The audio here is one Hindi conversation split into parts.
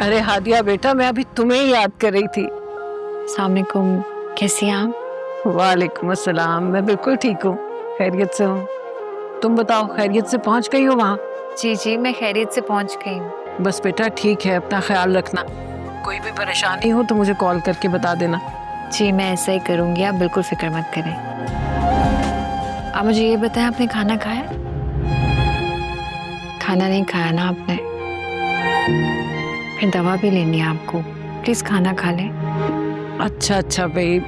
अरे हादिया बेटा, मैं अभी तुम्हें ही याद कर रही थी। अस्सलाम वालेकुम, कैसी हैं आप? वालेकुम अस्सलाम, मैं बिल्कुल ठीक हूँ, खैरियत से हूँ। तुम बताओ, खैरियत से पहुँच गई हो वहाँ? जी जी, मैं खैरियत से पहुंच गई हूँ। बस बेटा ठीक है, अपना ख्याल रखना। कोई भी परेशानी हो तो मुझे कॉल करके बता देना। जी मैं ऐसा ही करूँगी, आप बिल्कुल फिक्र मत करें। आप मुझे ये बताएं, आपने खाना खाया? खाना नहीं खाया ना आपने? फिर दवा भी लेनी है आपको, प्लीज खाना खा लें। अच्छा भाई,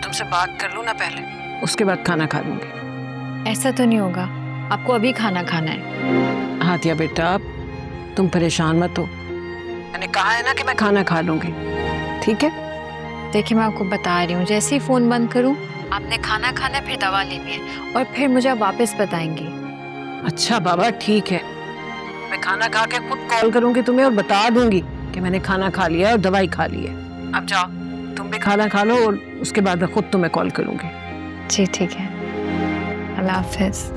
तुमसे बात कर लूँ ना पहले, उसके बाद खाना खा लूँगी। ऐसा तो नहीं होगा, आपको अभी खाना खाना है। हादिया बेटा, तुम परेशान मत हो, मैंने कहा है ना कि मैं खाना खा लूँगी, ठीक है? देखिए मैं आपको बता रही हूँ, जैसे ही फोन बंद करूँ आपने खाना खाना है, फिर दवा लेनी है और फिर मुझे आप वापस बताएंगी। अच्छा बाबा ठीक है, मैं खाना खा के खुद कॉल करूँगी तुम्हें और बता दूंगी कि मैंने खाना खा लिया और दवाई खा ली है। अब जाओ, तुम भी खाना खा लो और उसके बाद मैं खुद तुम्हें कॉल करूँगी। जी ठीक है, अल्लाह हाफिज।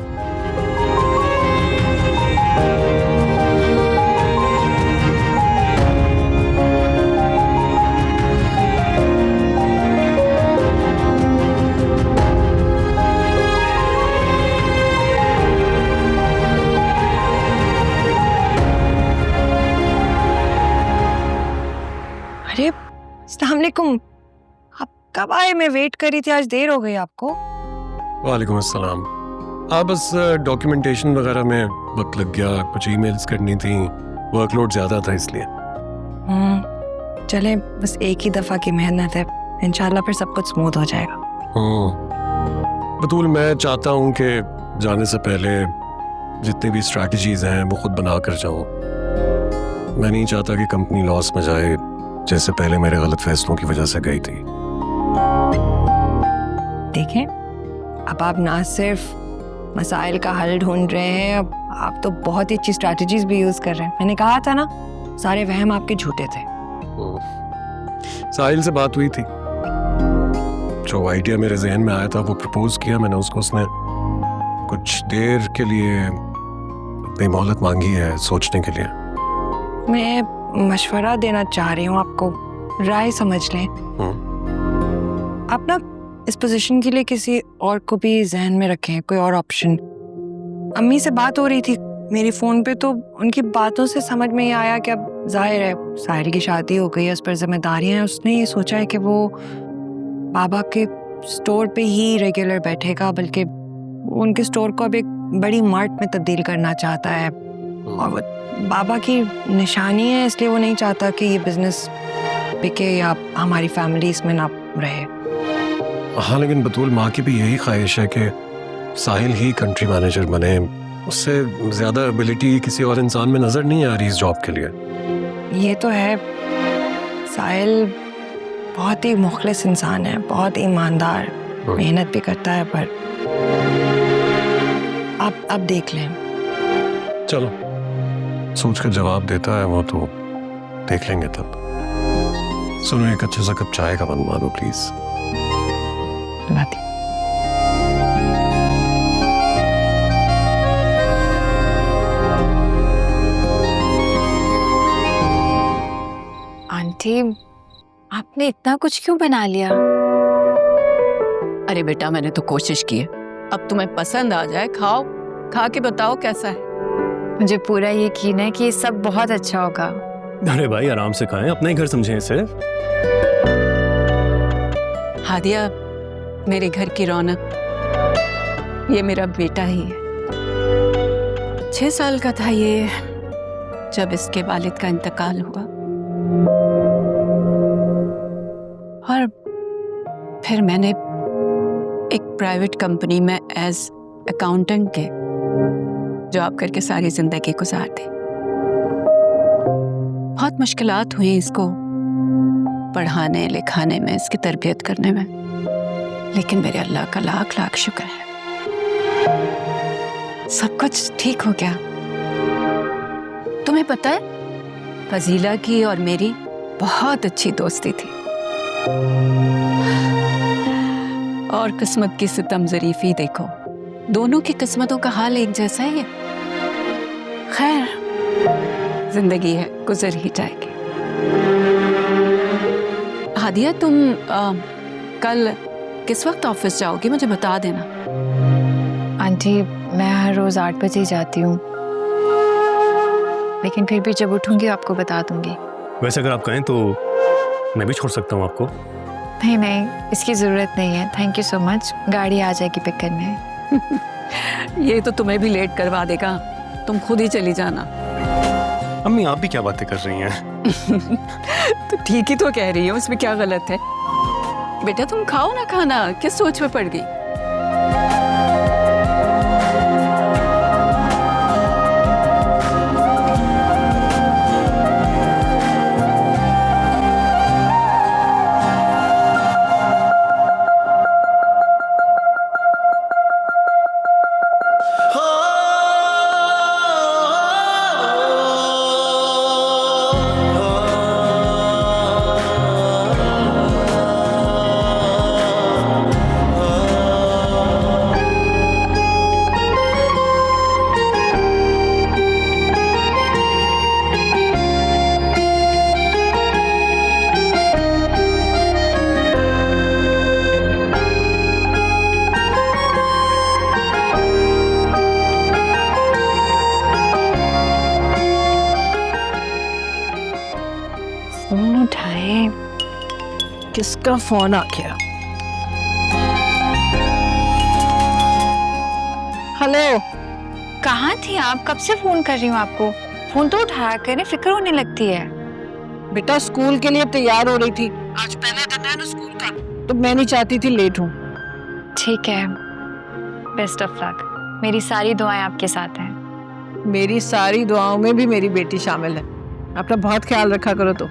अरे अस्सलाम वालेकुम, आप कब आए? मैं वेट कर रही थी, आज देर हो गई आपको। वालेकुम अस्सलाम। बस डॉक्यूमेंटेशन वगैरह में वक्त लग गया, कुछ ईमेल्स करनी थी, वर्कलोड ज़्यादा था इसलिए। चले, बस एक ही दफ़ा की मेहनत है, इंशाल्लाह फिर सब कुछ स्मूथ हो जाएगा। बतूल, मैं चाहता हूँ कि जाने से पहले जितनी भी स्ट्रैटेजीज हैं वो खुद बना कर जाऊँ। मैं नहीं चाहता कि कंपनी लॉस में जाए, जैसे पहले मेरे गलत फैसलों की वजह से गई थी। देखें, अब आप ना सिर्फ मसाइल का हल ढूंढ रहे हैं, अब आप तो बहुत ही अच्छी स्ट्रैटेजीज भी यूज कर रहे हैं। मैंने कहा था ना, सारे वहम आपके झूठे थे। साहिल से बात हुई थी, जो आइडिया मेरे जहन में आया था वो प्रपोज किया मैंने उसको। उसने कुछ देर के लिए अपनी मोहलत मांगी है सोचने के लिए। मैं मशवरा देना चाह रही हूँ आपको, राय समझ लें। आप ना इस पोजीशन के लिए किसी और को भी जहन में रखें, कोई और ऑप्शन। अम्मी से बात हो रही थी मेरी फोन पे, तो उनकी बातों से समझ में ये आया कि अब जाहिर है साहिल की शादी हो गई है, उस पर जिम्मेदारियां हैं। उसने ये सोचा है कि वो बाबा के स्टोर पे ही रेगुलर बैठेगा, बल्कि उनके स्टोर को अब एक बड़ी मार्ट में तब्दील करना चाहता है। और वो बाबा की निशानी है, इसलिए वो नहीं चाहता कि ये बिजनेस बिके या हमारी फैमिली इसमें ना रहे। हाँ, लेकिन बतूल, माँ की भी यही ख्वाहिश है कि साहिल ही कंट्री मैनेजर बने। उससे ज्यादा एबिलिटी किसी और इंसान में नजर नहीं आ रही इस जॉब के लिए। ये तो है, साहिल बहुत ही मुखलिस इंसान है, बहुत ईमानदार, मेहनत भी करता है, पर आप देख लें। चलो, सोच कर जवाब देता है वो तो देख लेंगे तब। सुनो, एक अच्छे सा कप चाय का बनवा दो प्लीज। लाती। आंटी, आपने इतना कुछ क्यों बना लिया? अरे बेटा, मैंने तो कोशिश की है, अब तुम्हें पसंद आ जाए, खाओ, खा के बताओ कैसा है। मुझे पूरा यकीन है कि ये सब बहुत अच्छा होगा। अरे भाई आराम से खाएं, अपना ही घर समझें इसे। हादिया, मेरे घर की रौनक, ये मेरा बेटा ही है। 6 साल का था ये जब इसके वालिद का इंतकाल हुआ, और फिर मैंने एक प्राइवेट कंपनी में एज अकाउंटेंट के जॉब करके सारी जिंदगी गुजार दी। बहुत मुश्किलात हुई इसको पढ़ाने लिखाने में, इसकी तरबियत करने में, लेकिन मेरे अल्लाह का लाख लाख शुक्र है, सब कुछ ठीक हो गया। तुम्हें पता है, फजीला की और मेरी बहुत अच्छी दोस्ती थी, और किस्मत की सितम ज़रीफी देखो, दोनों की किस्मतों का हाल एक जैसा है। खैर, जिंदगी है, गुजर ही जाएगी। हादिया, तुम कल किस वक्त ऑफिस जाओगी, मुझे बता देना। आंटी, मैं हर रोज 8 बजे जाती हूँ, लेकिन फिर भी जब उठूंगी आपको बता दूंगी। वैसे अगर आप कहें तो मैं भी छोड़ सकता हूँ आपको। नहीं नहीं, इसकी जरूरत नहीं है, थैंक यू सो मच। गाड़ी आ जाएगी पिक करने। ये तो तुम्हें भी लेट करवा देगा, तुम खुद ही चली जाना। अम्मी, आप भी क्या बातें कर रही हैं? तो ठीक ही तो कह रही हो, इसमें क्या गलत है। बेटा तुम खाओ ना खाना, किस सोच में पड़ गई। फोन उठाए। किसका फोन आ गया? हेलो। कहाँ थी आप? कब से फोन कर रही हूँ आपको। फोन तो उठाया करें, फिक्र होने लगती है। बेटा स्कूल के लिए तैयार हो रही थी, आज पहले दिन है ना स्कूल का, तो मैं नहीं चाहती थी लेट हूँ। ठीक है, बेस्ट ऑफ लक। मेरी सारी दुआएं आपके साथ हैं। मेरी सारी दुआओं में भी मेरी बेटी शामिल है, अपना बहुत ख्याल रखा करो। तो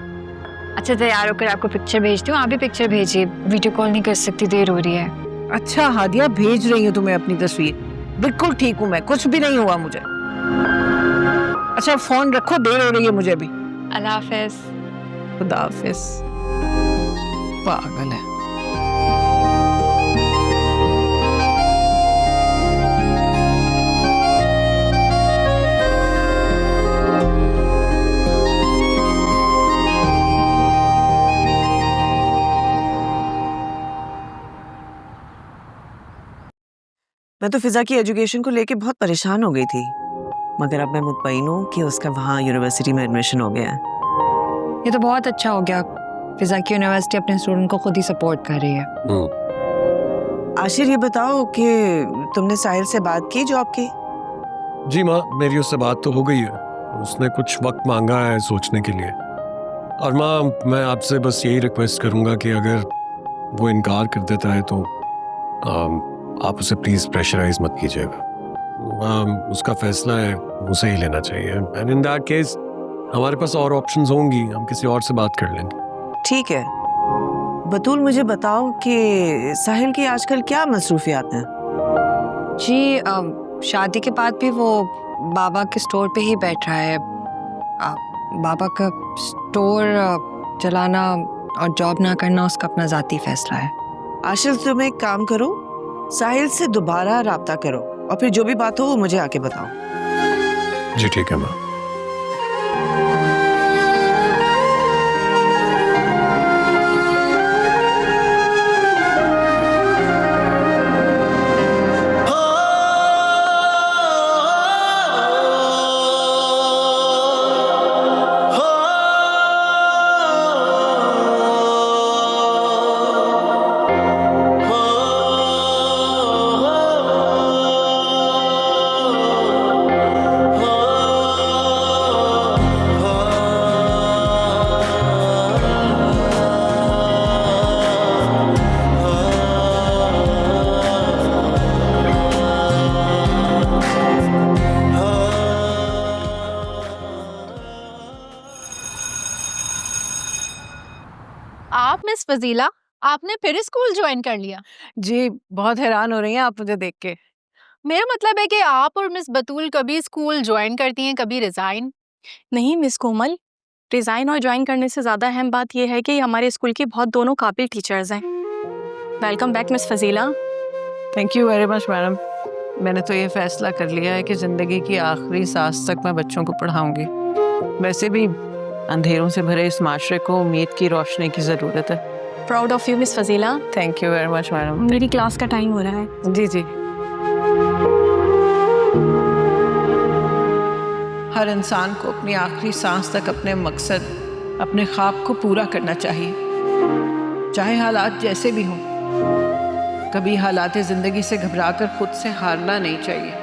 अच्छा, तैयार होकर आपको पिक्चर भेजती हूँ, आप भी पिक्चर भेजिए। वीडियो कॉल नहीं कर सकती, देर हो रही है। अच्छा हादिया, भेज रही हूँ तुम्हें अपनी तस्वीर। बिल्कुल ठीक हूँ मैं, कुछ भी नहीं हुआ मुझे। अच्छा फोन रखो, देर हो रही है मुझे भी। अल्लाह हाफिज। खुदा हाफिज। पागल है। मैं तो फिजा की एजुकेशन को लेके बहुत परेशान हो गई थी, मगर अब मैं मुतमईन हूँ कि उसका वहाँ यूनिवर्सिटी में एडमिशन हो गया है। ये तो बहुत अच्छा हो गया। फिजा की यूनिवर्सिटी अपने स्टूडेंट को खुद ही सपोर्ट कर रही है। आशिर, ये बताओ कि तुमने साहिल से बात की जॉब की? जी माँ, मेरी उससे बात तो हो गई है। उसने कुछ वक्त मांगा है सोचने के लिए। और माँ, मैं आपसे बस यही रिक्वेस्ट करूँगा कि अगर वो इनकार कर देता है तो आप उसे प्लीज़ प्रेशराइज मत कीजिएगा। उसका फैसला है, उसे ही लेना चाहिए। एंड इन दैट केस हमारे पास और ऑप्शंस होंगी, हम किसी और से बात कर लेंगे। ठीक है। बतूल, मुझे बताओ कि साहिल की आजकल क्या मसरूफियात हैं? जी शादी के बाद भी वो बाबा के स्टोर पे ही बैठ रहा है। बाबा का स्टोर चलाना और जॉब ना करना उसका अपना ज़ाती फैसला है। आशिर, तुम एक काम करो, साहिल से दोबारा राब्ता करो और फिर जो भी बात हो वो मुझे आके बताओ। जी ठीक है माँ। आप मिस फजीला, आपने फिर स्कूल ज्वाइन कर लिया? जी बहुत हैरान हो रही हैं आप मुझे देख के। मेरा मतलब है कि आप और मिस बतूल कभी स्कूल ज्वाइन करती हैं, कभी रिजाइन। नहीं मिस कोमल, रिजाइन और ज्वाइन करने से ज़्यादा अहम बात यह है कि हमारे स्कूल की बहुत दोनों काबिल टीचर्स हैं। Welcome back miss Fazila. Thank you very much madam. मैंने तो ये फैसला कर लिया है कि ज़िंदगी की आखिरी सांस तक मैं बच्चों को पढ़ाऊंगी। वैसे भी अंधेरों से भरे इस माशरे को उम्मीद की रोशनी की ज़रूरत है। Proud of you miss Fazila. Thank you very much madam. मेरी क्लास का टाइम हो रहा है। जी जी। हर इंसान को अपनी आखिरी सांस तक अपने मकसद, अपने ख्वाब को पूरा करना चाहिए, चाहे हालात जैसे भी हों। कभी हालात ज़िंदगी से घबराकर खुद से हारना नहीं चाहिए।